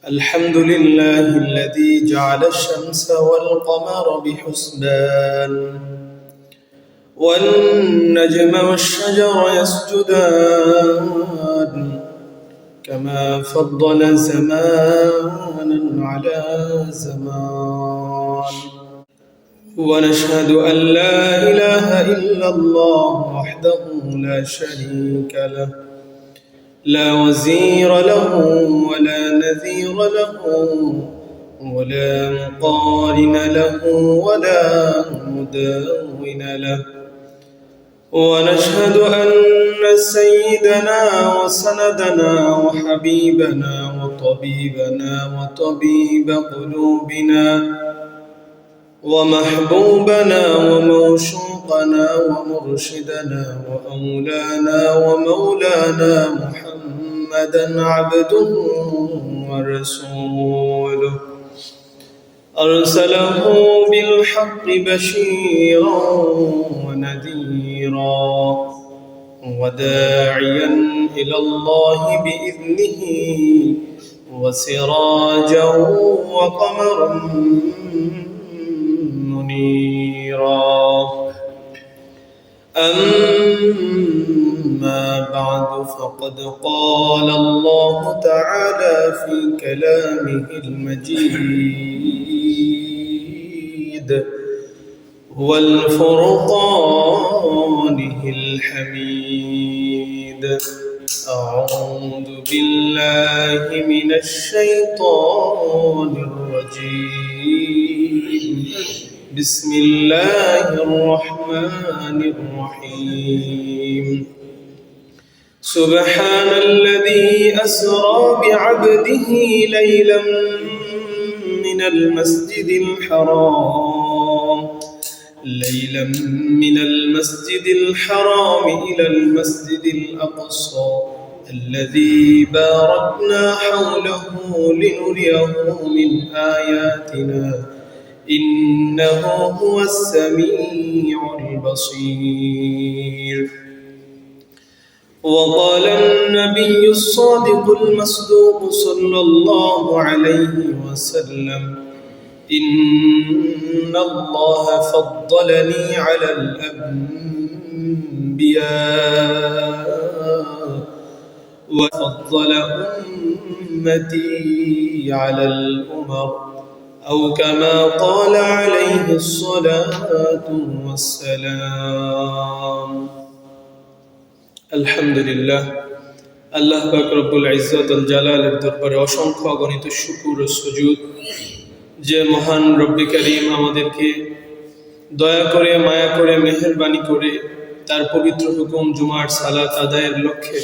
الحمد لله الذي جعل الشمس والقمر بحسبان والنجم والشجر يسجدان كما فضل زمانا على زمان. ونشهد أن لا إله إلا الله وحده لا شريك له، لا وزير له ولا نذير له ولا مقارن له ولا مداون له. ونشهد أن سيدنا وسندنا وحبيبنا وطبيبنا وطبيب قلوبنا ومحبوبنا وموشوقنا ومرشدنا وأولانا ومولانا محمدا عبده ورسوله، أرسله بالحق بشيرا ونذيرا وداعيا إلى الله بإذنه وسراجا وقمرا منيرا. أما بعد، فقد قال الله تعالى في كلامه المجيد والفرقانه الحميد. أعوذ بالله من الشيطان الرجيم. بسم الله الرحمن الرحيم. سبحان الذي أسرى بعبده ليلا من المسجد الحرام إلى المسجد الأقصى الذي باركنا حوله لنريه من آياتنا إنه هو السميع البصير. وقال النبي الصادق المصدوق صلى الله عليه وسلم: إن الله فضلني على الأنبياء وفضل أمتي على الأمم، أو كما قال عليه الصلاة والسلام। আলহামদুলিল্লাহ, আল্লাহ পাক রব্বুল ইজ্জত আল জালালের দরবারে অসংখ্য অগণিত শুকর ও সুজুদ যে মহান রব্বে কারীম আমাদেরকে দয়া করে, মায়া করে, মেহেরবানি করে তার পবিত্র হুকুম জুমার সালাত আদায়ের লক্ষ্যে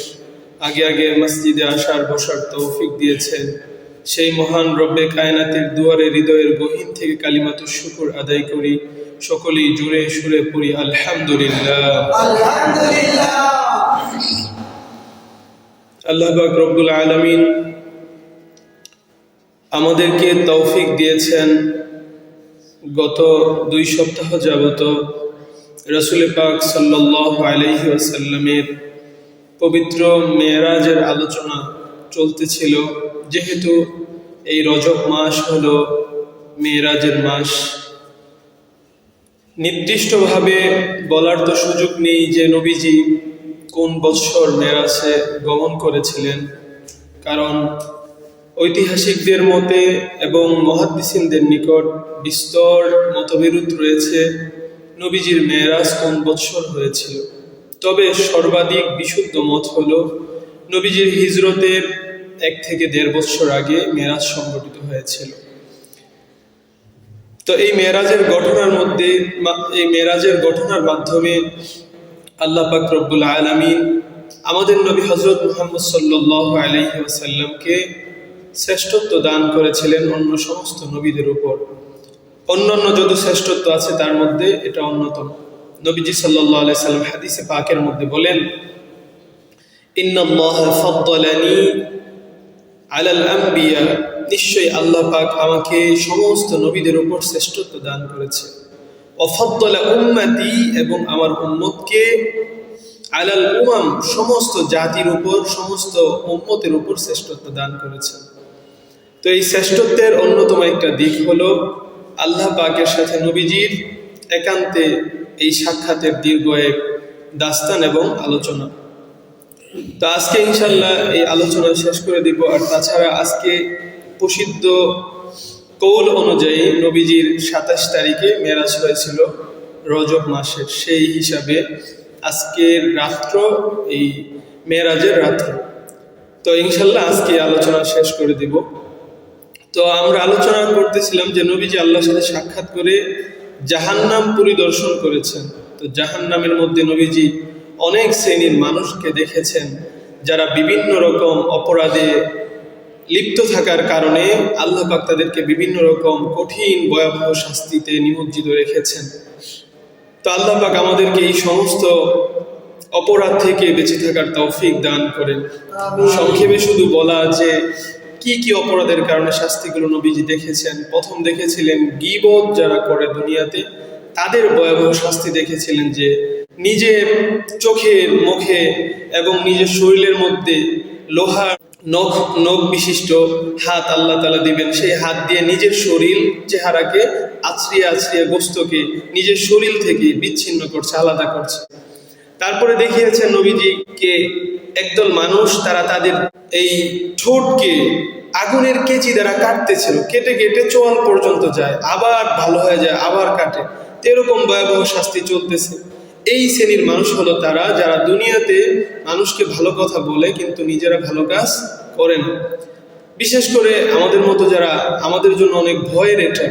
আগে আগে মসজিদে আসার বসার তৌফিক দিয়েছেন। সেই মহান রব্বে কায়নাতের দুয়ারে হৃদয়ের গহীন থেকে কালিমাতুশ শুকর আদায় করি। সকলেই জোরে সুরে পড়ি আলহামদুলিল্লাহ। আলহামদুলিল্লাহ। আল্লাহ পাক রব্বুল আলামিন আমাদেরকে তৌফিক দিয়েছেন গত 2 সপ্তাহ যাবত রাসূল পাক সাল্লাল্লাহু আলাইহি ওয়াসাল্লামের পবিত্র মেরাজের আলোচনা চলতেছিল। যেহেতু এই রজব মাস হলো মেরাজের মাস, নির্দিষ্টভাবে বলার তো সুযোগ নেই যে নবীজি কোন বৎসর মেরাজে গমন করেছিলেন, কারণ ঐতিহাসিকদের মতে এবং মুহাদ্দিসিনদের নিকট বিস্তর মতবিরোধ রয়েছে নবীজির মেরাজ কোন বৎসর হয়েছিল। তবে সর্বাধিক বিশুদ্ধ মত হলো নবীজির হিজরতের 1 থেকে 1.5 বছর আগে মেরাজ সংঘটিত হয়েছিল। তো এই মেরাজের ঘটনার মাধ্যমে আল্লাহ পাক রব্বুল আলামিন আমাদের নবী হযরত মুহাম্মদ সাল্লাল্লাহু আলাইহি ওয়াসাল্লামকে শ্রেষ্ঠত্ব দান করেছিলেন অন্য সমস্ত নবীদের উপর। অন্যান্য যত শ্রেষ্ঠত্ব আছে তার মধ্যে এটা অন্যতম। নবীজি সাল্লাল্লাহু আলাইহি সাল্লাম হাদিসে পাকের মধ্যে বলেন, ইন্নাল্লাহা ফাদ্দালানি আলাল আম্বিয়া, নিশ্চয়ই আল্লাহ পাক আমাকে সমস্ত নবীদের উপর শ্রেষ্ঠত্ব দান করেছে। ওয়াফাদ্দালা উম্মতি, এবং আমার উম্মতকে আলাল উমাম, সমস্ত জাতির উপর, সমস্ত উম্মতের উপর শ্রেষ্ঠত্ব দান করেছেন। তো এই শ্রেষ্ঠত্বের অন্যতম একটা দিক হলো আল্লাহ পাকের সাথে নবীজির একান্তে এই সাক্ষাতের দীর্ঘ এক দাস্তান এবং আলোচনা। তো আজকে ইনশাল্লাহ এই আলোচনা শেষ করে দিব। আর তাছাড়া আজকে প্রসিদ্ধ কৌল অনুযায়ী নবীজির 27 তারিখে মেরাজ হয়েছিল রজব মাসের, সেই হিসাবে আজকের রাত্র এই মেরাজের রাত্র। তো ইনশাল্লাহ আজকে আলোচনা শেষ করে দিব। তো আমরা আলোচনা করতেছিলাম যে নবীজি আল্লাহর সাথে সাক্ষাৎ করে জাহান্নাম পরিদর্শন করেছেন। তো জাহান্নামের মধ্যে নবীজি অনেক শ্রেণীর মানুষকে দেখেছেন যারা বিভিন্ন রকম অপরাধে লিপ্ত থাকার কারণে আল্লাহ পাক তাদেরকে বিভিন্ন রকম কঠিন ভয়াবহ শাস্তিতে নিমজ্জিত রেখেছেন। তো আল্লাহ পাক আমাদেরকে এই সমস্ত অপরাধ থেকে বেঁচে থাকার তৌফিক দান করেন। সংক্ষেপে শুধু বলা যে কি কি অপরাধের কারণে শাস্তিগুলো নবীজি দেখেছেন। প্রথম দেখেছিলেন গীবত যারা করে দুনিয়াতে, তাদের ভয়াবহ শাস্তি দেখেছিলেন যে নিজের চোখের মুখে এবং নিজের শরীরের মধ্যে লোহার নখ বিশিষ্ট হাত আল্লাহ তাআলা দিবেন, সেই হাত দিয়ে নিজের শরীর চেহারাকে আছড়িয়ে আছড়িয়ে গোস্তকে নিজের শরীর থেকে বিচ্ছিন্ন করছে, আলাদা করছে। তারপরে দেখিয়েছেন নবীজিকে একদল মানুষ, তারা তাদের এই ঠোঁটকে আগুনের কেচি দ্বারা কাটতেছিল, কেটে কেটে চোয়াল পর্যন্ত যায়, আবার ভালো হয়ে যায়, আবার কাটে। এরকম ভয়াবহ শাস্তি চলতেছে। এই শ্রেণীর মানুষ হলো তারা যারা দুনিয়াতে মানুষকে ভালো কথা বলে কিন্তু নিজেরা ভালো কাজ করেন। বিশেষ করে আমাদের মতো যারা, আমাদের জন্য অনেক ভয়ের এটা,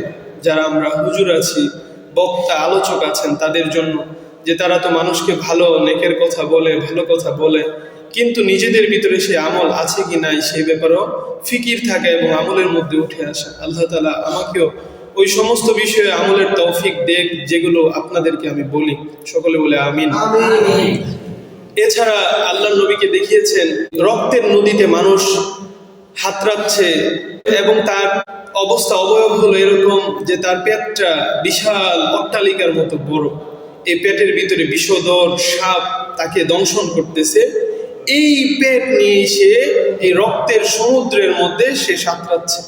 যারা আমরা হুজুর আছি, বক্তা আলোচক আছেন, তাদের জন্য যে তারা তো মানুষকে ভালো নেকের কথা বলে, ভালো কথা বলে, কিন্তু নিজেদের ভিতরে সেই আমল আছে কি নাই সেই ব্যাপারেও ফিকির থাকে এবং আমলের মধ্যে উঠে আসে। আল্লাহ তাআলা আমাকেও ওই সমস্ত বিষয়ে আমলের তৌফিক দেখ যেগুলো আপনাদেরকে আমি বলি। সকলে বলে আমিন। এছাড়া আল্লাহ নবীকে দেখিয়েছেন রক্তের নদীতে মানুষ হাতড়াচ্ছে এবং তার অবস্থা অবয়ব হলো এরকম যে তার পেটটা বিশাল অট্টালিকার মতো বড়, এই পেটের ভিতরে বিষধর সাপ তাকে দংশন করতেছে। এই পেট নিয়ে সে এই রক্তের সমুদ্রের মধ্যে সে সাঁতরাচ্ছে,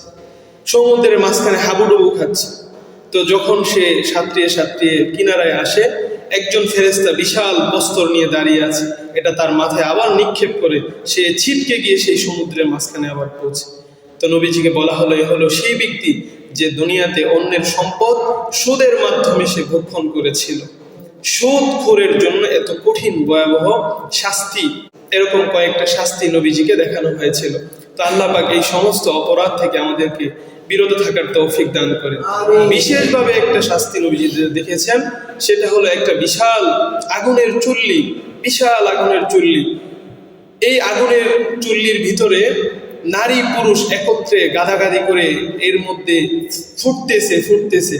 সমুদ্রের মাঝখানে হাবুডুবু খাচ্ছে। তো যখন সে সাঁতরিয়ে সাঁতরিয়ে কিনারায় আসে, একজন ফেরেশতা বিশাল বস্তর নিয়ে দাঁড়িয়ে আছে, এটা তার মাথায় আবার নিক্ষেপ করে সে ছিটকে গিয়ে সেই সমুদ্রের মাঝখানে আবার পৌঁছে। তো নবীজিকে বলা হলো, এ হলো সেই ব্যক্তি যে দুনিয়াতে অন্যের সম্পদ সুদের মাধ্যমে সে ভক্ষণ করেছিল। সুদখোরের জন্য এত কঠিন ভয়াবহ শাস্তি, এরকম কয়েকটা শাস্তি নবীজিকে দেখানো হয়েছিল। তো আল্লাহ পাক এই সমস্ত অপরাধ থেকে আমাদেরকে বিরত থাকার তৌফিক দান করেন। বিশেষভাবে একটা শাস্তি নবীজি দেখেছেন, সেটা হলো একটা বিশাল আগুনের চুল্লি, বিশাল আগুনের চুল্লি। এই আগুনের চুল্লির ভিতরে নারী পুরুষ একত্রে গাদাগাদি করে এর মধ্যে ফুটতেছে।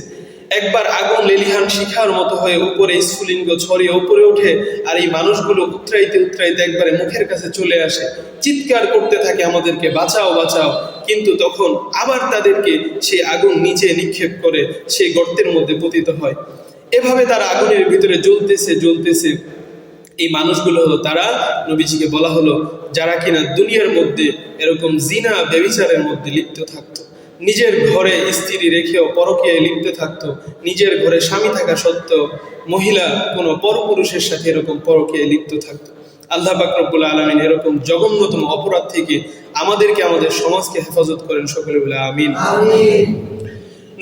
একবার আগুন লেলিহান শিখার মতো হয়ে উপরে স্ফুলিঙ্গ ছড়িয়ে উপরে ওঠে, আর এই মানুষগুলো উতরাইতে একবারে মুখের কাছে চলে আসে, চিৎকার করতে থাকে আমাদেরকে বাঁচাও বাঁচাও। কিন্তু তখন আবার তাদেরকে সেই আগুন নিচে নিক্ষেপ করে সেই গর্তের মধ্যে পতিত হয়। এভাবে তারা আগুনের ভিতরে জ্বলতেছে। এই মানুষগুলো হলো তারা, নবীজিকে বলা হলো, যারা কিনা দুনিয়ার মধ্যে এরকম জিনা ব্যভিচারের মধ্যে লিপ্ত থাকতো, নিজের ঘরে স্ত্রী রেখেও পরকীয়ায় লিপ্ত থাকতো, নিজের ঘরে স্বামী থাকা সত্ত্বেও মহিলা কোনো পরপুরুষের সাথে এরকম পরকীয়ায় লিপ্ত থাকতো। আল্লাহ পাক রব্বুল আলামিন এরকম জঘন্যতম অপরাধ থেকে আমাদেরকে, আমাদের সমাজকে হেফাজত করেন। সকলে বলে আমিন।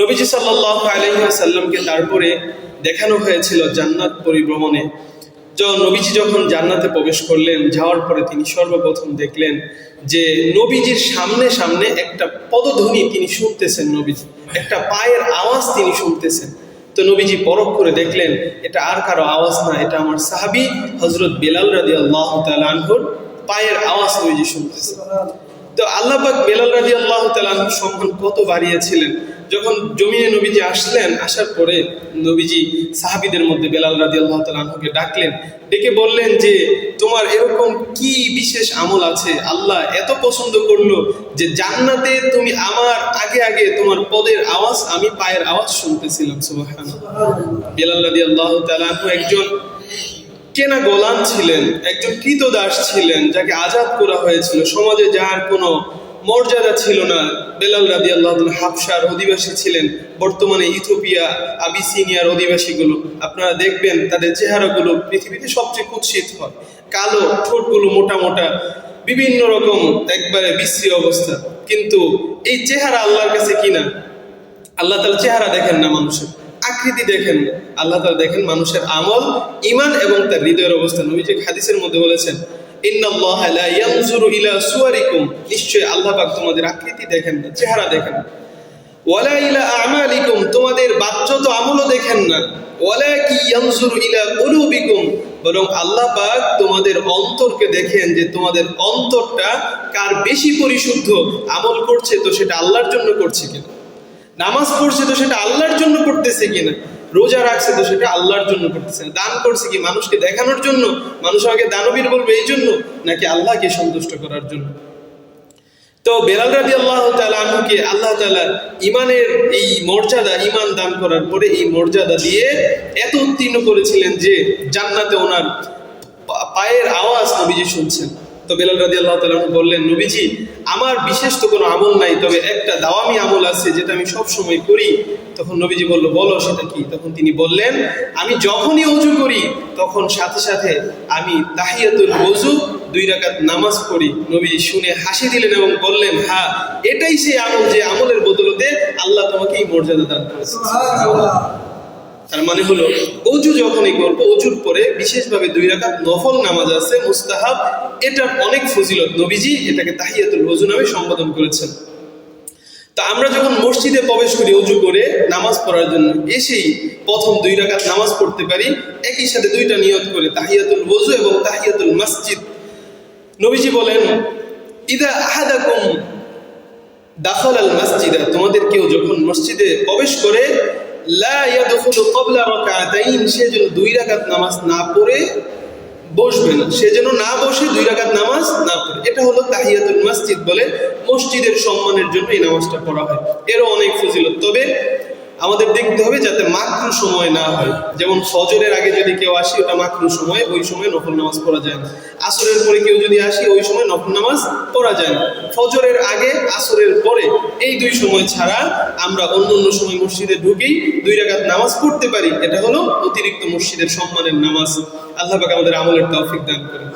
নবীজি সাল্লাল্লাহু আলাইহি ওয়াসাল্লামকে তারপরে দেখানো হয়েছিল জান্নাত পরিভ্রমণে। নবীজি যখন জান্নাতে প্রবেশ করলেন, যাওয়ার পরে তিনি সর্বপ্রথম দেখলেন যে নবীজির সামনে সামনে একটা পদধ্বনি তিনি শুনতেছেন, নবীজি একটা পায়ের আওয়াজ তিনি শুনতেছেন। তো নবীজি পরখ করে দেখলেন এটা আর কারো আওয়াজ না, এটা আমার সাহাবী হযরত বেলাল রাদিয়াল্লাহু তাআলা আনহুর পায়ের আওয়াজ নবীজি শুনতেছেন। তো আল্লাহ পাক বেলাল রাদিয়াল্লাহু তাআলা আনহুর সম্মান কত বাড়িয়েছিলেন। যখন জমিনে নবীজি আসলেন, আসার পরে নবীজি সাহাবীদের মধ্যে বেলাল রাদিয়াল্লাহু তাআলা আনহুকে ডাকলেন, ডেকে বললেন যে তোমার এরকম কি বিশেষ আমল আছে আল্লাহ এত পছন্দ করলো যে জান্নাতে তুমি আমার আগে আগে তোমার পদের আওয়াজ, আমি পায়ের আওয়াজ শুনতেছিলাম। সুবহানাল্লাহ। বেলাল রাদিয়াল্লাহু তাআলা আনহু একজন কেনা গোলাম ছিলেন, একজন কৃতদাস ছিলেন, যাকে আজাদ করা হয়েছিল। সমাজে যার কোনো মর্যাদা ছিল না। বেলাল রাদিয়াল্লাহু তাআলা হাবশার অধিবাসী ছিলেন, বর্তমানে ইথিওপিয়া আবিসিনিয়ার অধিবাসীগুলো আপনারা দেখবেন তাদের চেহারাগুলো পৃথিবীতে সবচেয়ে কুৎসিত হয়, কালো, ঠোঁটগুলো মোটা মোটা, বিভিন্ন রকম একবারে বিশ্রী অবস্থা। কিন্তু এই চেহারা আল্লাহর কাছে কিনা, আল্লাহ তাআলা চেহারা দেখেন না, মানুষের আকৃতি দেখেন না, আল্লাহ তাআলা দেখেন মানুষের আমল, ঈমান এবং তার হৃদয়ের অবস্থা। নবীজি হাদিসের মধ্যে বলেছেন, ইন্নাল্লাহা লা ইয়ানজুরু ইলা সুওয়ারিকুম, নিশ্চয়ই আল্লাহ পাক তোমাদের আকৃতি দেখেন না, চেহারা দেখেন না, ওয়ালা ইলা আমালিকুম, তোমাদের বাহ্যত আমলও দেখেন না, ওয়ালাকি ইয়ানজুরু ইলা কুলুবিকুম, বরং আল্লাহ পাক তোমাদের অন্তরকে দেখেন যে তোমাদের অন্তরটা কার বেশি পরিশুদ্ধ, আমল করছে তো সেটা আল্লাহর জন্য করছে কিনা, নামাজ পড়ছে তো সেটা আল্লাহর জন্য করতেছে কিনা, রোজা রাখছে তো সেটা আল্লাহর জন্য করতেছে না, দান করছে কি মানুষকে দেখানোর জন্য, মানুষ আমাকে দানবীর বলবে এই জন্য, নাকি আল্লাহকে সন্তুষ্ট করার জন্য। তো বেলাল রাদিয়াল্লাহু তাআলা আনহুকে আল্লাহ তাআলা ঈমানের এই মর্যাদা, ঈমান দান করার পরে এই মর্যাদা দিয়ে এত উত্তীর্ণ করেছিলেন যে জান্নাতে ওনার পায়ের আওয়াজ নবীজি শুনছেন। তো বেলাল রাদিয়াল্লাহু তাআলা বললেন, নবীজি আমার বিশেষ তো কোনো আমল নাই, তবে একটা দাওয়ামি আমল আছে যেটা আমি সব সময় করি। তখন নবীজি বলল, বলো সেটা কি? তখন তিনি বললেন, আমি যখনই ওযু করি তখন সাথে সাথে আমি তাহিয়াতুল ওযু 2 রাকাত নামাজ পড়ি। নবীজি শুনে হাসি দিলেন এবং বললেন, হ্যাঁ এটাই সেই আমল যে আমলের বদলতে আল্লাহ তোমাকে এই মর্যাদা দান করেছে। সুবহানাল্লাহ। তার মানে হলো ওযু যখনই করবো, ওযুর পরে বিশেষভাবে 2 রাকাত নফল নামাজ আছে মুস্তাহাব, এটার অনেক ফজিলত, নবীজি এটাকে তাহিয়াতুল ওযু নামে সম্বোধন করেছেন। তা আমরা যখন মসজিদে প্রবেশ করি ওযু করে নামাজ পড়ার জন্য, এসেই প্রথম 2 রাকাত নামাজ পড়তে পারি, একই সাথে 2টা নিয়ত করে, তাহিয়াতুল ওযু এবং তাহিয়াতুল মসজিদ। নবীজি বলেন, ইদা আহাদাকুম দাখালাল মসজিদা, তোমাদের কেউ যখন মসজিদে প্রবেশ করে, লা ইয়াদখুলু ক্বাবলা রাকাতাইন, সে যেন 2 রাকাত নামাজ না পড়ে বসবে না, সে যেন না বসে 2 রাকাত নামাজ না পড়ে। এটা হলো তাহিয়াতুল মসজিদ বলে, মসজিদের সম্মানের জন্য এই নামাজটা পড়া হয়। এরও অনেক ফজিলত, তবে আমাদের দেখতে হবে যাতে মাকরু সময় না হয়। যেমন ফজরের আগে যদি কেউ আসে ওটা মাকরু সময়, ওই সময় নফল নামাজ পড়া যায় না। আসরের পরে কেউ যদি আসে ওই সময় নফল নামাজ পড়া যায় না। ফজরের আগে, আসরের পরে, এই 2 সময় ছাড়া আমরা অন্য অন্য সময় মসজিদে ঢুকেই 2 রাকাত নামাজ পড়তে পারি। এটা হলো অতিরিক্ত মসজিদের সম্মানের নামাজ। আল্লাহ পাক আমাদের আমলের তৌফিক দান করুন।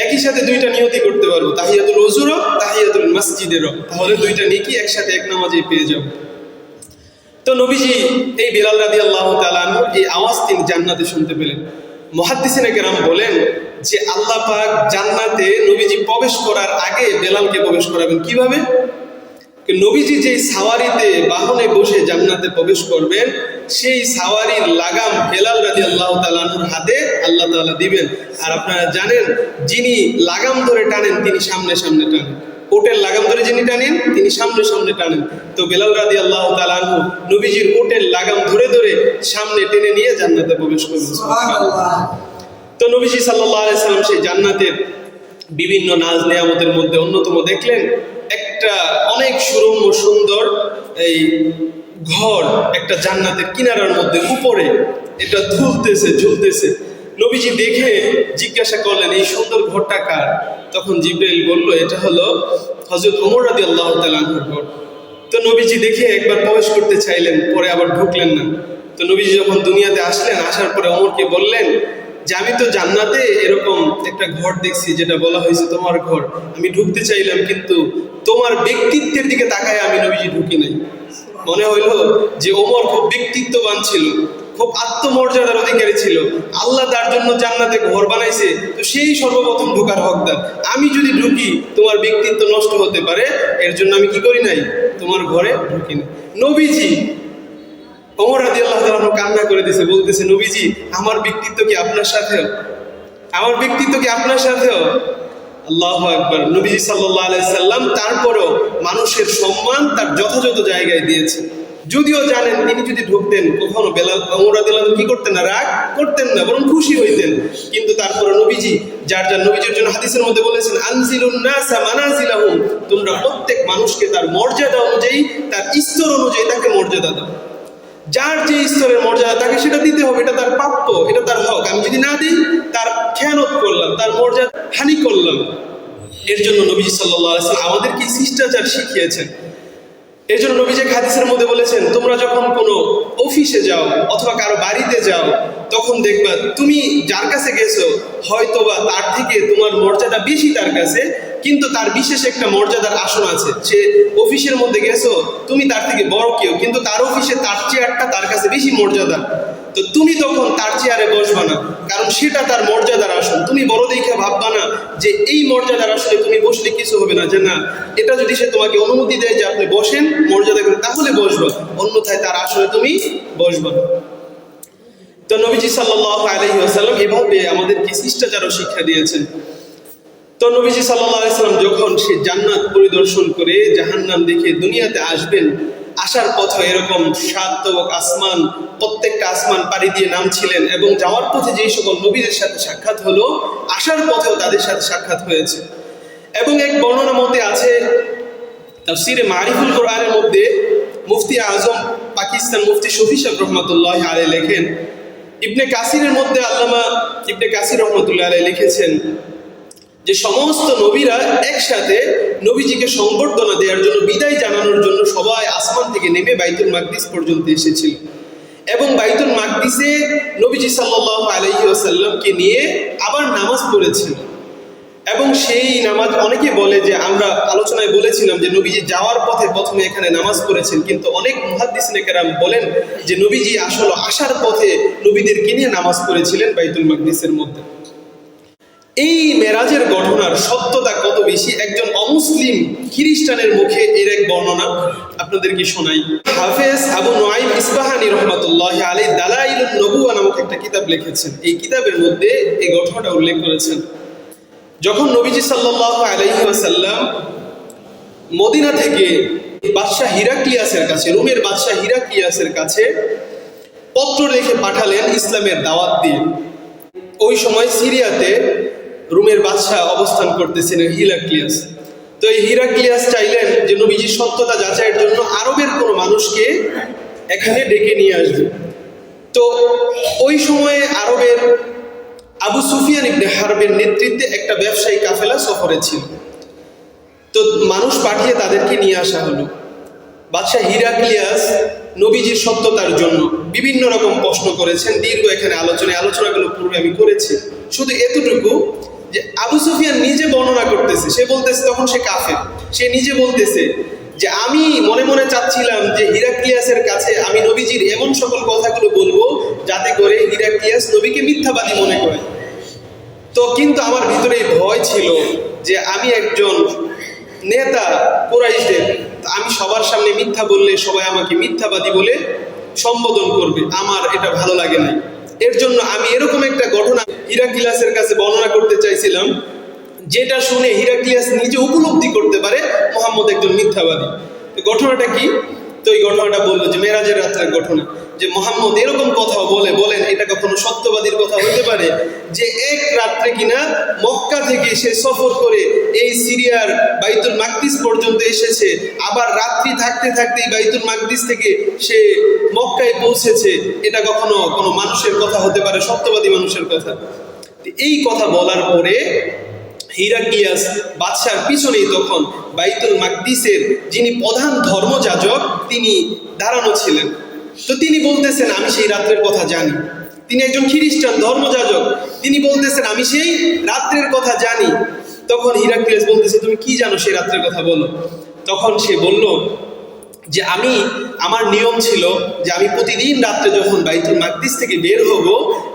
একই সাথে 2টা নিয়তি করতে পারবো, তাহিয়াতুল ওযুরও তাহিয়াতুল মসজিদেরও, তাহলে 2টা নেকি একসাথে এক নামাজেই পেয়ে যাব। তো নবীজি এই বেলাল রাদিয়াল্লাহু তাআলা আনহুর এই আওয়াজ তিনি জান্নাতে শুনতে পেলেন। মুহাদ্দিসিনে কেরাম বলেন যে আল্লাহ পাক জান্নাতে নবীজি প্রবেশ করার আগে বেলালকে প্রবেশ করাবেন কিভাবে? নবীজি যে সাওয়ারিতে বাহনে বসে জান্নাতে প্রবেশ করবেন, সেই সাওয়ারির লাগাম বেলাল রাদিয়াল্লাহু তাআলা আনহুর হাতে আল্লাহ তাআলা দিবেন। আর আপনারা জানেন, যিনি লাগাম ধরে টানেন তিনি সামনে সামনে টানেন, ওটের লাগাম ধরে যিনি টানেন তিনি সামনে সামনে টানেন। তো বেলাল রাদিয়াল্লাহু তাআলা আনহু নবীজির ওটের লাগাম ধরে ধরে সামনে টেনে নিয়ে জান্নাতে প্রবেশ করবেন। সুবহানাল্লাহ। তো নবীজি সাল্লাল্লাহু আলাইহি সাল্লাম সেই জান্নাতের বিভিন্ন নাজ নিয়ামতের মধ্যে অন্যতম দেখলেন একটা অনেক সুরম্য সুন্দর এই ঘর, একটা জান্নাতের কিনারার মধ্যে উপরে এটা ঝুলতেছে। নবীজি দেখে জিজ্ঞাসা করলেন, এই সুন্দর ঘরটা কার? তখন জিবরাইল বলল, এটা হলো হযরত ওমর রাদিয়াল্লাহু তাআলা আনহুর ঘর। তো নবীজি দেখে একবার প্রবেশ করতে চাইলেন, পরে আবার ঢুকলেন না। তো নবীজি যখন দুনিয়াতে আসলেন, আসার পরে ওমরকে বললেন যে আমি তো জান্নাতে এরকম একটা ঘর দেখছি যেটা বলা হয়েছে তোমার ঘর, আমি ঢুকতে চাইলাম, কিন্তু তোমার ব্যক্তিত্বের দিকে তাকায় আমি নবীজি ঢুকি নাই। মনে হইল যে ওমর খুব ব্যক্তিত্ববান ছিল, খুব আত্মমর্যাদার অধিকারী ছিল, আল্লাহ তার জন্য জান্নাতে ঘর বানাইছে, তো সেই সর্বপ্রথম ঢোকার হকদার। আমি যদি ঢুকি তোমার ব্যক্তিত্ব নষ্ট হতে পারে, এর জন্য আমি কি করি নাই, তোমার ঘরে ঢুকি না। নবীজি ওমর রাদিয়াল্লাহু তাআলা কান্না করে দিয়েছে, বলতেছে, নবীজি আমার ব্যক্তিত্ব কি আপনার সাথেও? আমার ব্যক্তিত্ব কি আপনার সাথেও? আল্লাহু আকবার। নবীজি সাল্লাল্লাহু আলাইহি সাল্লাম তারপরও মানুষের সম্মান তার যথাযথ জায়গায় দিয়েছে। যদিও জানেন তিনি যদি ঢুকতেন কখনো বেলাল ওমর রাদিয়াল্লাহু কি করতেন না, রাগ করতেন না, বরং খুশি হইতেন। কিন্তু তারপরে নবীজি যার নবীজির জন্য হাদিসের মধ্যে বলেছেন, আনজিলুন নাসা মানাজিলাহুম, তোমরা প্রত্যেক মানুষকে তার মর্যাদা অনুযায়ী, তার স্তর অনুযায়ী তাকে মর্যাদা দাও। যার যে স্তরের মর্যাদা তাকে সেটা দিতে হবে, এটা তার প্রাপ্য, এটা তার হক। আমি যদি না দিই তার খেয়ানত করলাম, তার মর্যাদা হানি করলাম। এর জন্য নবীজি সাল্লাল্লাহু আলাইহি ওয়াসাল্লাম আমাদেরকে শিষ্টাচার শিখিয়েছেন। এর জন্য নবীজি হাদিসের মধ্যে বলেছেন, তোমরা যখন কোনো অফিসে যাও অথবা কারো বাড়িতে যাও, তখন দেখবা তুমি যার কাছে গেছো হয়তোবা তার থেকে তোমার মর্যাদা বেশি তার কাছে, কিন্তু তার বিশেষ একটা মর্যাদার আসন আছে। সে অফিসের মধ্যে গেছো, তুমি তার থেকে বড় কেউ, কিন্তু তার অফিসে তার চেয়ারটা তার কাছে বেশি মর্যাদা। তো তুমি তখন তার চেয়ারে বসবা না, কারণ সেটা তার মর্যাদার আসন। তুমি বড় দেখে ভাববা না যে এই মর্যাদার আসলে তুমি বসলে কিছু হবে না, যে না, এটা যদি সে তোমাকে অনুমতি দেয় যে আপনি বসেন মর্যাদা করে, তাহলে বসবা, অন্যথায় তার আসলে তুমি বসবা না। তো নবীজি সাল্লাল্লাহু আলাইহি ওয়াসাল্লাম এভাবে আমাদেরকে শিষ্টাচারও শিক্ষা দিয়েছেন। তো নবীজি সাল্লাল্লাহু আলাইহি ওয়াসাল্লাম যখন সে জান্নাত পরিদর্শন করে জাহান্নাম দেখে দুনিয়াতে আসবেন, আসার পথে এরকম 7 তবক আসমান, প্রত্যেকটা আসমান পাড়ি দিয়ে নামছিলেন, এবং যাওয়ার পথে যেই সকল নবীদের সাথে সাক্ষাৎ হলো, আসার পথেও তাদের সাথে সাক্ষাৎ হয়েছে। এবং এক বর্ণনা মতে আছে, তাফসিরে মারিফুল কোরআনের মধ্যে মুফতি আজম পাকিস্তান মুফতি শফি সাহেব রহমতুল্লাহ আলাইহি লেখেন, ইবনে কাসিরের মধ্যে আল্লামা ইবনে কাসির রহমতুল্লাহ আলাইহি লিখেছেন যে সমস্ত নবীরা একসাথে নবীজিকে সংবর্ধনা দেওয়ার জন্য, বিদায় জানানোর জন্য সবাই আসমান থেকে নেমে বাইতুল মাকদিস পর্যন্ত এসেছিল, এবং বাইতুল মাকদিসে নবীজি সাল্লাল্লাহু আলাইহি ওয়াসাল্লামকে নিয়ে আবার নামাজ পড়েছিল। এবং সেই নামাজ অনেকে বলে যে, আমরা আলোচনায় বলেছিলাম যে নবীজি যাওয়ার পথে প্রথমে এখানে নামাজ পড়েছেন, কিন্তু অনেক মুহাদ্দিসিনে কেরাম বলেন যে নবীজি আসলে আসার পথে নবীদেরকে নিয়ে নামাজ পড়েছিলেন বাইতুল মাকদিসের মধ্যে। এই মেরাজের ঘটনার সত্যতা কত বেশি, একজন অমুসলিম খ্রিস্টানের মুখে এর এক বর্ণনা আপনাদেরকে শোনাই। হাফেজ আবু নুআইম ইসবাহানী রহমাতুল্লাহি আলাইহি দালাইলুন নবুওয়া নামক একটা কিতাব লিখেছেন। এই কিতাবের মধ্যে এই ঘটনাটা উল্লেখ করেছেন। যখন নবীজি সাল্লাল্লাহু আলাইহি ওয়াসাল্লাম মদিনা থেকে বাদশাহ হিরাক্লিয়াসের কাছে, রোমের বাদশাহ হিরাক্লিয়াসের কাছে পত্র লিখে পাঠালেন ইসলামের দাওয়াত দিয়ে। ওই সময় সিরিয়াতে রোমের বাদশাহ অবস্থান করতেছিলেন হিরাক্লিয়াস। তো এই হিরাক্লিয়াস চাইলেন যে নবীজির সত্যতা যাচাইয়ের জন্য আরবের কোনো মানুষকে এখানে ডেকে নিয়ে আসবে। তো ওই সময়ে আরবের আবু সুফিয়ান ইবনে হারবের নেতৃত্বে একটা ব্যবসায়ী কাফেলা সফরে ছিল। তো মানুষ পাঠিয়ে তাদেরকে নিয়ে আসা হলো। বাদশাহ হিরাক্লিয়াস নবীজির সত্যতার জন্য বিভিন্ন রকম প্রশ্ন করেছেন। দীর্ঘ এখানে আলোচনাগুলো পূর্বে আমি করেছি। শুধু এতটুকু যে আবু সুফিয়ান নিজে বর্ণনা করতেছে, সে বলতেছে, তখন সে কাফের, সে নিজে বলতেছে যে আমি মনে মনে চাচ্ছিলাম যে হিরাক্লিয়াসের কাছে আমি নবীজির এমন সকল কথাগুলো বলবো যাতে করে হিরাক্লিয়াস নবীকে মিথ্যাবাদী মনে করে। তো কিন্তু আমার ভিতরে ভয় ছিল যে আমি একজন নেতা কুরাইশদের, আমি সবার সামনে মিথ্যা বললে সবাই আমাকে মিথ্যাবাদী বলে সম্বোধন করবে, আমার এটা ভালো লাগে না। এর জন্য আমি এরকম একটা ঘটনা হিরাক্লিয়াসের কাছে বর্ণনা করতে চাইছিলাম, যেটা শুনে হিরাক্লিয়াস নিজে উপলব্ধি করতে পারে মুহাম্মদ একজন মিথ্যাবাদী। তো ঘটনাটা কি? তো এই ঘটনাটা বললো যে মেরাজের রাত্রের ঘটনা, যে মুহাম্মদ এরকম কথা বলেন, এটা কখনো সত্যবাদীর কথা হতে পারে যে এক রাত্রে কিনা মক্কা থেকে সে সফর করে এই সিরিয়ার বাইতুল মাকদিস পর্যন্ত এসেছে, আবার রাত্রি থাকতে থাকতেই বাইতুল মাকদিস থেকে সে মক্কায় পৌঁছেছে, এটা কখনো কোনো মানুষের কথা হতে পারে, সত্যবাদী মানুষের কথা? এই কথা বলার পরে হিরাক্লিয়াস বাদশার পিছনেই তখন বাইতুল মাকদিসের যিনি প্রধান ধর্মযাজক তিনি দাঁড়ানো ছিলেন। তো তিনি বলতেছেন, আমি সেই রাত্রের কথা জানি। তিনি একজন খ্রিস্টান ধর্মযাজক, তিনি বলতেছেন আমি সেই রাত্রের কথা জানি। তখন হিরাক্লিয়াস বলতেছে, তুমি কি জানো সেই রাত্রের কথা, বলো। তখন সে বলল যে আমার নিয়ম ছিল যে আমি প্রতিদিন রাত্রে যখন বাইতুল মাকদিস থেকে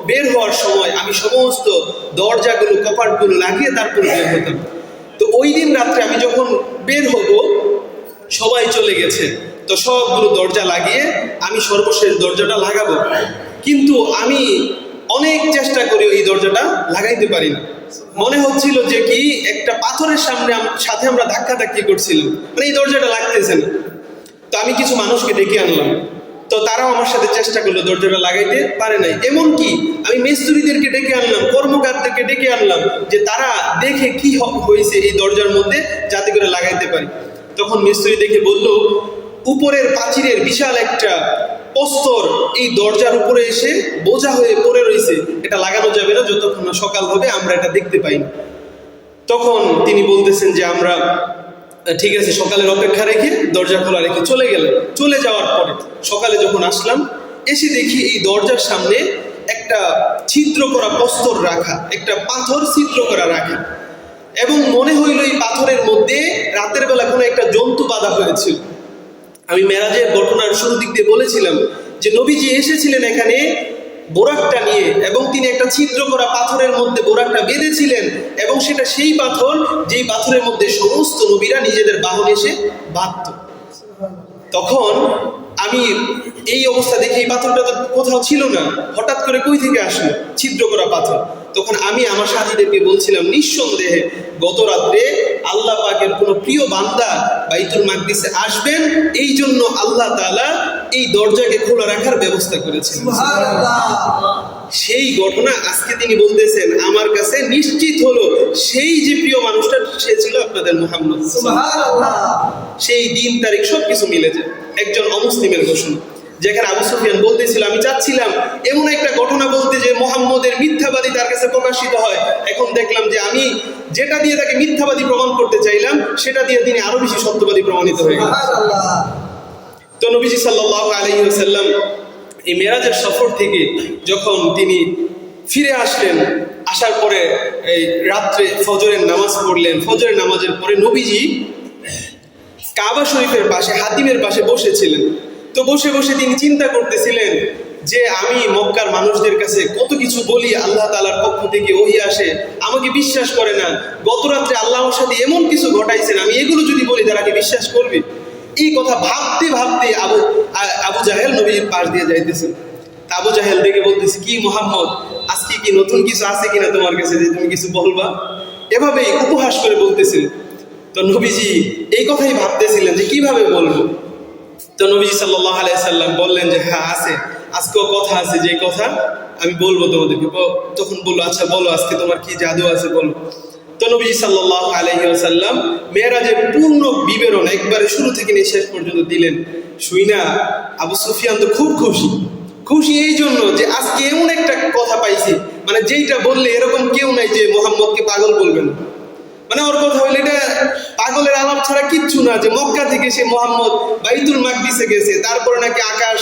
বের হওয়ার সময় আমি সমস্ত দরজাগুলো কপাটগুলো লাগিয়ে তারপরে বের হতাম। তো ওই দিন রাত্রে আমি যখন বের হব সবাই চলে গেছে, তো সবগুলো দরজা লাগিয়ে আমি সর্বশেষ দরজাটা লাগাবো, কিন্তু আমি অনেক চেষ্টা করে এই দরজাটা লাগাইতে পারি না। মনে হচ্ছিল যে কি একটা পাথরের সাথে আমরা ধাক্কাধাক্কি করছিলাম, মানে এই দরজাটা লাগতেছে না। তো আমি কিছু মানুষকে ডেকে আনলাম, তো তারাও আমার সাথে চেষ্টা করলো, দরজাটা লাগাইতে পারে নাই। এমনকি আমি মিস্ত্রিদেরকে ডেকে আনলাম, কর্মকারদেরকে ডেকে আনলাম, যে তারা দেখে কি হয়েছে এই দরজার মধ্যে যাতে করে লাগাইতে পারি। তখন মিস্ত্রি দেখে বলল, উপরের প্রাচীরের বিশাল একটা প্রস্তর এই দরজার উপরে এসে বোঝা হয়ে পড়ে রয়েছে, এটা লাগানো যাবে না যতক্ষণ না সকাল হবে, আমরা এটা দেখতে পাই না। তখন তিনি বলতেছেন যে আমরা ঠিক আছে সকালের অপেক্ষা রেখে দরজা খোলা রেখে চলে গেলেন। চলে যাওয়ার পরে সকালে যখন আসলাম, এসে দেখি এই দরজার সামনে একটা ছিদ্র করা প্রস্তর রাখা, একটা পাথর ছিদ্র করা রাখা, এবং মনে হইল এই পাথরের মধ্যে রাতের বেলা কোনো একটা জন্তু বাঁধা হয়েছিল। আমি মেরাজের ঘটনার শুরু দিক দিয়ে বলেছিলাম যে নবীজি এসেছিলেন এখানে বোরাকটা নিয়ে, এবং তিনি একটা ছিদ্র করা পাথরের মধ্যে বোরাকটা বেঁধেছিলেন, এবং সেটা সেই পাথর যেই পাথরের মধ্যে সমস্ত নবীরা নিজেদের বাহন এসে বাঁধত। তখন আমি এই অবস্থা দেখি এই পাথরটা তো কোথাও ছিল না, হঠাৎ করে কই থেকে আসলো ছিদ্র করা পাথর। তখন আমি আমার সাথীদেরকে বলছিলাম, নিঃসন্দেহে গত রাত্রে আল্লাহ পাকের কোনো প্রিয় বান্দা বাইতুল মাকদিসে আসবেন, এই জন্য আল্লাহ তাআলা এই দরজাকে খোলা রাখার ব্যবস্থা করেছেন। সেই ঘটনা আজকে তিনি বলতেছেন আমার কাছে নিশ্চিত হলো সেই যে প্রিয় মানুষটা সে ছিল আপনাদের মুহাম্মদ। সেই দিন তারিখ সবকিছু মিলে যায়। একজন অমুসলিমের ঘোষণা, যেখানে আবু সুফিয়ান বলতেছিল আমি চাচ্ছিলাম এমন একটা ঘটনা বলতে যে মুহাম্মদের মিথ্যাবাদী তার কাছে প্রকাশিত হয়। এখন দেখলাম যে আমি যেটা দিয়ে তাকে মিথ্যাবাদী প্রমাণ করতে চাইলাম সেটা দিয়ে তিনি আরো বেশি সত্যবাদী প্রমাণিত হয়ে গেলেন। তো নবীজি সাল্লাল্লাহু আলাইহি ওয়াসাল্লাম এই মেরাজের সফর থেকে যখন তিনি ফিরে আসলেন, আসার পরে এই রাত্রে ফজরের নামাজ পড়লেন। ফজরের নামাজের পরে নবীজি কাবা শরীফের পাশে হাতিমের পাশে বসেছিলেন। তো বসে বসে তিনি চিন্তা করতেছিলেন যে আমি মক্কার মানুষদের কাছে কত কিছু বলি, আল্লাহ তাআলার পক্ষ থেকে ওহী আসে, আমাকে বিশ্বাস করে না। গত রাত্রে আল্লাহর সাথে এমন কিছু ঘটাইছেন, আমি এগুলো যদি বলি তারা কি বিশ্বাস করবে? এই কথা ভাবতে ভাবতে আবু জাহেল নবীর পাশ দিয়ে যাইতেছেন। আবু জাহেল দেখে বলতেছে, কি মুহাম্মদ, আজকে কি নতুন কিছু আছে কিনা তোমার কাছে যে তুমি কিছু বলবা? এভাবেই উপহাস করে বলতেছিল। তো নবীজি এই কথাই ভাবতেছিলেন যে কিভাবে বলবো। তো নবীজি সাল্লাল্লাহু আলাইহি সাল্লাম বললেন যে হ্যাঁ আছে, আজকেও কথা আছে, যে কথা আমি বলবো তোমাদেরকে। তখন বললো আচ্ছা বলো, আজকে তোমার কি জাদু আছে বলো। তো নবীজি সাল্লাল্লাহু আলাইহি ওয়াসাল্লাম মেরাজের পূর্ণ বিবরণ একবারে শুরু থেকে নিয়ে শেষ পর্যন্ত দিলেন। শুইনা আবু সুফিয়ান তো খুব খুশি এই জন্য যে আজকে এমন একটা কথা পাইছি, মানে যেইটা বললে এরকম কেউ নাই যে মুহাম্মদকে পাগল বলবেন। মানে ওর কথা হইলে এটা পাগলের আলাপ ছাড়া কিচ্ছু না, যে মক্কা থেকে সে মুহাম্মদ বাইতুল মাকদিসে গেছে, তারপরে নাকি আকাশ,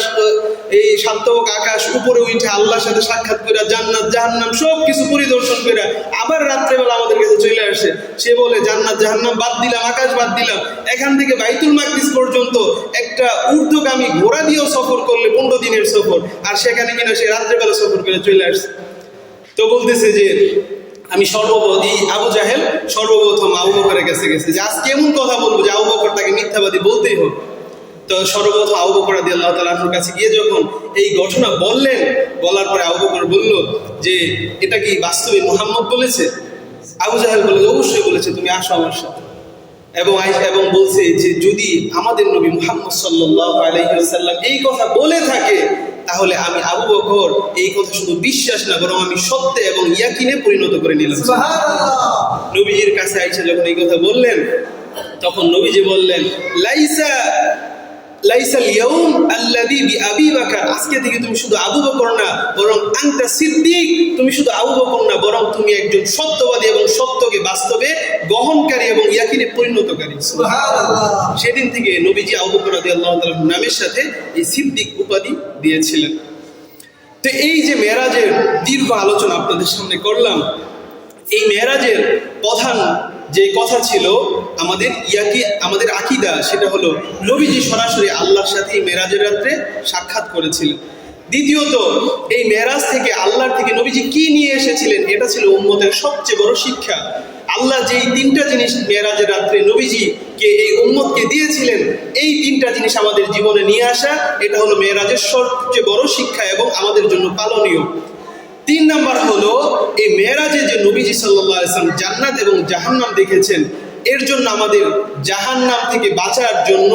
এই সান্তবক আকাশ উপরে উঠে আল্লাহর সাথে সাক্ষাৎ করে জান্নাত জাহান্নাম সব কিছু পরিদর্শন করে আবার রাত্রেবেলা আমাদের কাছে চলে আসে। সে বলে জান্নাত জাহান্নাম বাদ দিলাম, আকাশ বাদ দিলাম, এখান থেকে বাইতুল মাকদিস পর্যন্ত একটা ঊর্ধ্বগামী ঘোড়া দিয়েও সফর করলে 15 দিনের সফর, আর সেখানে কিনা সে রাত্রেবেলা সফর করে চলে আসছে। তো বলতেছে যে আমি আবু জাহেল সর্বপ্রথম আবু বকরের কাছে গেছে যে আজকে এমন কথা বলবো যে আবু বকর তাকে মিথ্যাবাদী বলতেই হবে। তো সর্বপ্রথম আবু বকর রাদিয়াল্লাহু তাআলা আনহুর কাছে গিয়ে যখন এই ঘটনা বললেন, বলার পরে আবু বকর বলল যে এটা কি বাস্তবে মুহাম্মদ বলেছে? আবু জাহেল বলে অবশ্যই বলেছে, তুমি আসো আমার সাথে। এবং বলছে যে যদি আমাদের নবী মুহাম্মদ সাল্লাল্লাহু আলাইহি ওয়াসাল্লাম এই কথা বলে থাকে তাহলে আমি আবু বকর এই কথা শুধু বিশ্বাস না বরং আমি সত্যে এবং ইয়াকিনে পরিণত করে নিলাম। সুবহানাল্লাহ। নবীজির কাছে আয়েশা যখন এই কথা বললেন তখন নবীজি বললেন লাইসাল ইয়াউম আল্লাযী বিআবী বকর, আজকে থেকে তুমি শুধু আবু বকর না বরং আনতা সিদ্দিক, তুমি শুধু আবু বকর না বরং তুমি একজন সত্যবাদী এবং সত্যকে বাস্তবে গ্রহণকারী এবং ইয়াকিনে পরিণতকারী। সুবহানাল্লাহ। সেদিন থেকে নবীজি আবু বকর রাদিয়াল্লাহু তাআলা নামের সাথে এই সিদ্দিক উপাধি দিয়েছিলেন। তো এই যে মেরাজের দীর্ঘ আলোচনা আপনাদের সামনে করলাম, এই মেরাজের প্রধান যে কথা ছিল আমাদের আকীদা, সেটা হলো নবীজি সরাসরি আল্লাহর সাথে এই মেরাজের রাত্রে সাক্ষাৎ করেছিলেন। দ্বিতীয়ত এই মেরাজ থেকে আল্লাহর থেকে নবীজি কি নিয়ে এসেছিলেন, এটা ছিল উম্মতের সবচেয়ে বড় শিক্ষা। আল্লাহ যেই 3টা জিনিস মেরাজের রাত্রে নবীজিকে এই উম্মতকে দিয়েছিলেন, এই 3টা জিনিস আমাদের জীবনে নিয়ে আসা, এটা হলো মেরাজের সবচেয়ে বড় শিক্ষা এবং আমাদের জন্য পালনীয়। 3 নাম্বার হলো এই মেরাজে যে নবীজি সাল্লাল্লাহু আলাইহি ওয়াসাল্লাম জান্নাত এবং জাহান্নাম দেখেছেন, এর জন্য আমাদের জাহান্নাম থেকে বাঁচার জন্য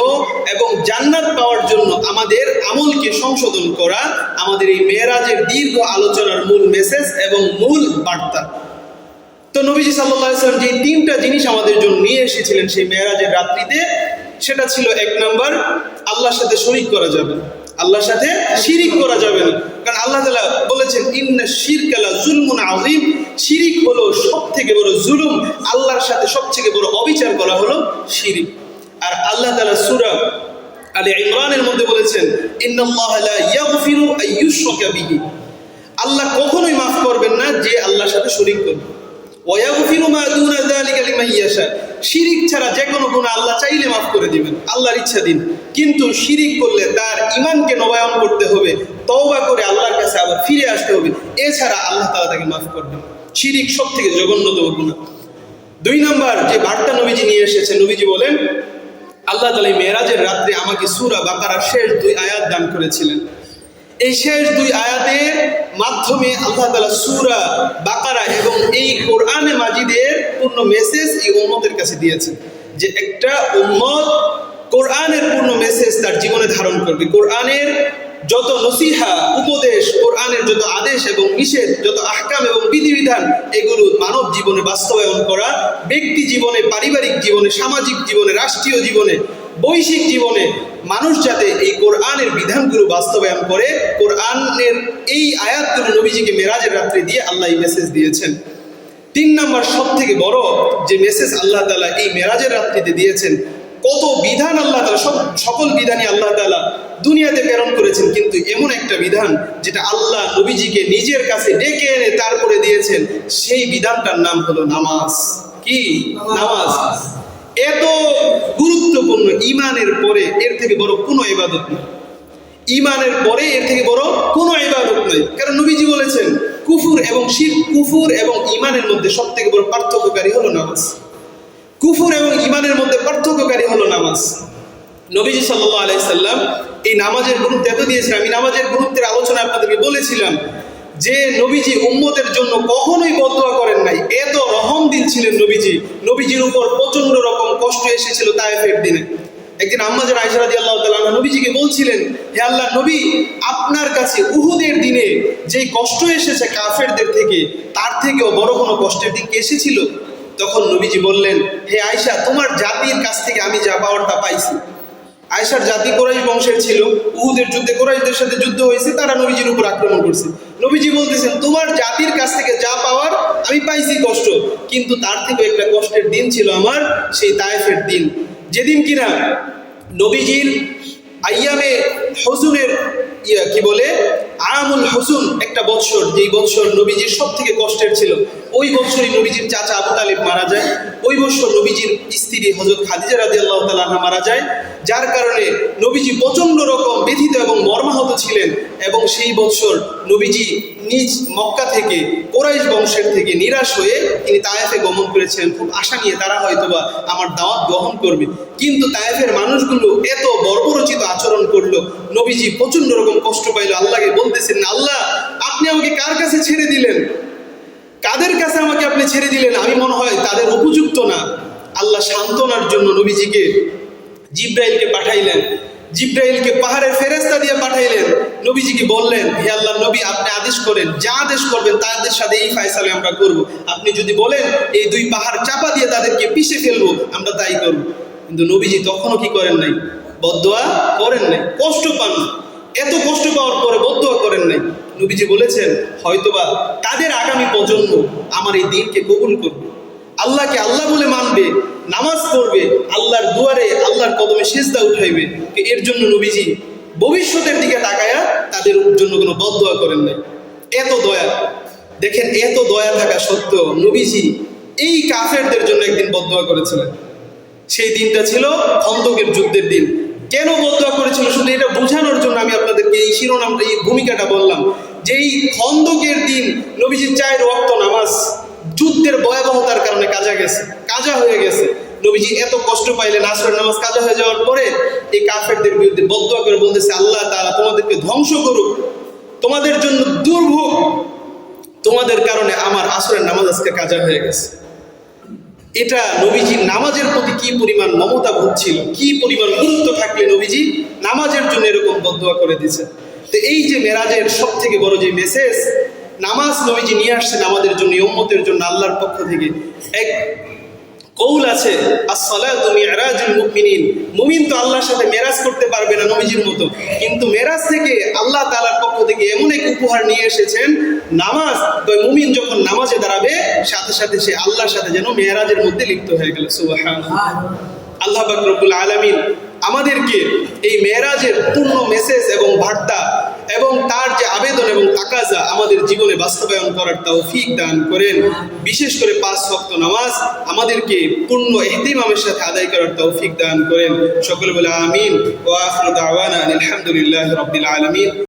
এবং জান্নাত পাওয়ার জন্য আমাদের আমলকে সংশোধন করা আমাদের এই মেরাজের দীর্ঘ আলোচনার মূল মেসেজ এবং মূল বার্তা। তো নবীজি সাল্লাল্লাহু আলাইহি ওয়াসাল্লাম যে 3টা জিনিস আমাদের জন্য নিয়ে এসেছিলেন সেই মেরাজের রাত্রিতে, সেটা ছিল 1 নাম্বার, আল্লাহর সাথে শরীক করা যাবে না, আল্লাহর সাথে শিরিক করা যাবে না। কারণ আল্লাহ তাআলা বলেছেন ইন্না শিরকা লা যুলমুন আযীম, শিরিক হলো সব থেকে বড় জুলুম, আল্লাহর সাথে সবথেকে বড় অবিচার করা হলো শিরিক। আর আল্লাহ তাআলা সূরা আলে ইমরানের মধ্যে বলেছেন, ইন্নাল্লাহা লা ইয়াগফিরু আইয়ুশরাকা বিহি, আল্লাহ কখনোই মাফ করবেন না যে আল্লাহর সাথে শরীক করবে। ওয়া ইয়াগফিরু মা দুনা যালিকা লিমান ইয়াশা, শিরিক ছাড়া যে কোনো গুনাহ আল্লাহ চাইলে মাফ করে দিবেন, আল্লাহর ইচ্ছা দিন। কিন্তু শিরিক করলে তার ঈমানকে নবায়ন করতে হবে, তওবা করে আল্লাহর কাছে আবার ফিরে আসতে হবে, এছাড়া আল্লাহ তাআলা তাকে মাফ করবেন। শিরিক সবথেকে জঘন্যতম গুনাহ। 2 নম্বর যে বার্তা নবীজি নিয়ে এসেছেন, নবীজি বলেন আল্লাহ তাআলা মেরাজের রাত্রে আমাকে সূরা বাকারার শেষ 2 আয়াত দান করেছিলেন। এই শেষ 2 আয়াতের মাধ্যমে আল্লাহ তাআলা সূরা বাকারা এবং এই কোরআনে মাজিদের পূর্ণ মেসেজ এই উম্মতের কাছে দিয়েছেন, যে একটা উম্মত কোরআনের পূর্ণ মেসেজ তার জীবনে ধারণ করবে। কোরআনের যত নসিহা উপদেশ, কোরআনের যত আদেশ এবং নিষেধ, যত আহকাম এবং বিধিবিধান, এগুলো মানব জীবনে বাস্তবায়ন করা, ব্যক্তি জীবনে, পারিবারিক জীবনে, সামাজিক জীবনে, রাষ্ট্রীয় জীবনে, বৈশ্বিক জীবনে মানুষ যাতে এই কোরআনের বিধানগুলো বাস্তবায়ন করে, কোরআনের এই আয়াতগুলো নবীজিকে মেরাজের রাত্রে দিয়ে আল্লাহ এই মেসেজ দিয়েছেন। 3 নম্বর সব থেকে বড় যে মেসেজ আল্লাহ তাআলা এই মেরাজের রাত্রিতে দিয়েছেন, কত বিধান আল্লাহ তাআলা, সকল বিধানই আল্লাহ তাআলা দুনিয়াতে প্রেরণ করেছেন, কিন্তু এমন একটা বিধান যেটা আল্লাহ নবীজিকে নিজের কাছে ডেকে এনে তারপরে দিয়েছেন, সেই বিধানটার নাম হলো নামাজ। কি? নামাজ। এত গুরুত্বপূর্ণ, ঈমানের পরে এর থেকে বড় কোনো ইবাদত নেই। ঈমানের পরে এর থেকে বড় কোনো ইবাদত নেই। কারণ নবীজি বলেছেন কুফর এবং শিরক, কুফর এবং ঈমানের মধ্যে সবথেকে বড় পার্থক্যকারী হলো নামাজ। কুফর এবং ঈমানের মধ্যে পার্থক্যকারী হলো নামাজ। নবীজি সাল্লাল্লাহু আলাইহি সাল্লাম এই নামাজের গুরুত্ব এত দিয়েছেন। আমি নামাজের গুরুত্বের আলোচনা আপনাদেরকে বলেছিলাম যে নবীজি উম্মতের জন্য কখনোই বদদুয়া করেন নাই, এত রহম দিল ছিলেন নবীজি। নবীজির উপর প্রচন্ড রকম কষ্ট এসেছিল তায়েফের দিনে। একদিন আম্মা জান আয়েশা রাদিয়াল্লাহু তাআলা আনহা নবীজিকে বলছিলেন, হে আল্লাহর নবী, আপনার কাছে উহুদের দিনে যে কষ্ট এসেছে কাফেরদের থেকে, তার থেকেও বড় কোনো কষ্টের দিন কি এসেছিল? তখন নবীজি বললেন, হে আয়েশা, তোমার জাতির কাছ থেকে আমি যা পাওয়ার তা পাইছি। আয়েশার জাতি কুরাইশ বংশের ছিল, উহুদের যুদ্ধে কুরাইশদের সাথে যুদ্ধ হয়েছে, তারা নবীজির উপর আক্রমণ করছে। নবীজি বলতেছেন, তোমার জাতির কাছ থেকে যা পাওয়ার আমি পাইছি কষ্ট, কিন্তু তার থেকে একটা কষ্টের দিন ছিল আমার, সেই তায়েফের দিন, যেদিন কিনা নবীজির আইয়ামে হুজুনের কি বলে আমুল হুজুন, একটা বৎসর, যেই বৎসর নবীজির সব থেকে কষ্টের ছিল, ওই বৎসরই নবীজির চাচা আবু তালিব মারা যায়। ওই বৎসর নবীজির স্ত্রী হযরত খাদিজা রাদিয়াল্লাহু তাআলা আনহা মারা যায়, যার কারণে নবীজি প্রচন্ড রকম ব্যথিত এবং মর্মাহত ছিলেন। এবং সেই বৎসর নবীজি নিজ মক্কা থেকে, কুরাইশ বংশের থেকে নিরাশ হয়ে তিনি তায়েফে গমন করেছিলেন, খুব আশা নিয়ে তারা হয়তোবা আমার দাওয়াত গ্রহণ করবে। কিন্তু তায়েফের মানুষগুলো এত বর্বরচিত আচরণ করলো, নবীজি প্রচন্ড রকম কষ্ট পাইল, আল্লাহকে বলতেছেন, আল্লাহ আপনি আমাকে কার কাছে ছেড়ে দিলেন? কাদের কাছে আমাকে আপনি ছেড়ে দিলেন? আমি মনে হয় তাদের উপযুক্ত না। আল্লাহ সান্ত্বনার জন্য নবীজিকে জিব্রাইলকে পাঠাইলেন, জিব্রাইলকে পাহাড়ের ফেরেশতা দিয়ে পাঠাইলেন। নবীজিকে বললেন, হে আল্লাহর নবী, আপনি আদেশ করেন, যা আদেশ করবেন তাদের সাথে এই ফয়সালা আমরা করব। আপনি যদি বলেন এই 2 পাহাড় চাপা দিয়ে তাদেরকে পিষে ফেলবো, আমরা তাই করব। কিন্তু নবীজি তখনও কি করেন নাই? বদদুয়া করেন নাই, কষ্ট পান। এত কষ্ট পাওয়ার পরে বদদুয়া করেন নাই। নবীজি বলেছেন, হয়তোবা তাদের আগামী প্রজন্ম আমার এই দ্বীনকে কবুল করবে, আল্লাহকে আল্লাহ বলে মানবে, নামাজ পড়বে, আল্লাহর দুয়ারে আল্লাহর কদমে সিজদা উঠাইবে। এর জন্য নবীজি ভবিষ্যতের দিকে তাকায়া তাদের জন্য কোনো বদদুয়া করেন নাই। এত দয়া, দেখেন, এত দয়া থাকা সত্ত্বেও নবীজি এই কাফেরদের জন্য একদিন বদদুয়া করেছিলেন। সেই দিনটা ছিল খন্দকের যুদ্ধের দিন। কেন বদদুয়া করেছিল শুধু এটা বোঝানোর জন্য আমি আপনাদেরকে এই শিরোনামটা, এই ভূমিকাটা বললাম, যে এই খন্দকের দিন নবীজির 4 ওয়াক্ত নামাজ যুদ্ধের ভয়াবহতার কারণে কাজা হয়ে গেছে। নবীজি এত কষ্ট পাইলেন, আসরের নামাজ কাজা হয়ে যাওয়ার পরে এই কাফেরদের বিরুদ্ধে বদদুয়া করে বলতেছে, আল্লাহ তাআলা তোমাদেরকে ধ্বংস করুক, তোমাদের জন্য দুর্ভোগ, তোমাদের কারণে আমার আসরের নামাজ আজকে কাজা হয়ে গেছে। এটা নবীজি নামাজের প্রতি কি পরিমাণ মমতা বোধ ছিল, কি পরিমাণ গুরুত্ব থাকলে নবীজি নামাজের জন্য এরকম বদদুয়া করে দিয়েছেন। তো এই যে মেরাজের সব থেকে বড় যে মেসেজ, নামাজ নবীজি নিয়ে আসছেন আমাদের জন্য, উম্মতের জন্য আল্লাহর পক্ষ থেকে এক কৌল আছে, as-সালাতু মি'রাজুল মুমিনিন, মুমিন তো আল্লাহর সাথে মেরাজ করতে পারবে না নবীজির মতো, কিন্তু মেরাজ থেকে আল্লাহ তাআলার পক্ষ থেকে এমন এক উপহার নিয়ে এসেছেন নামাজ। তো মুমিন যখন নামাজে দাঁড়াবে সাথে সাথে সে আল্লাহর সাথে যেন মেরাজের মধ্যে লিপ্ত হয়ে গেল। সুবহানাল্লাহ। আল্লাহ পাক রব্বুল আলামিন আমাদেরকে এই মেরাজের পূর্ণ মেসেজ এবং বার্তা এবং তার যে আবেদন এবং তাকাজা আমাদের জীবনে বাস্তবায়ন করার তৌফিক দান করেন। বিশেষ করে 5 ওয়াক্ত নামাজ আমাদেরকে পূর্ণ ইহতিমামের সাথে আদায় করার তৌফিক দান করেন। সকলে বলে আমিন। ওয়া আখিরু দাওয়ানা আলহামদুলিল্লাহি রাব্বিল আলামিন।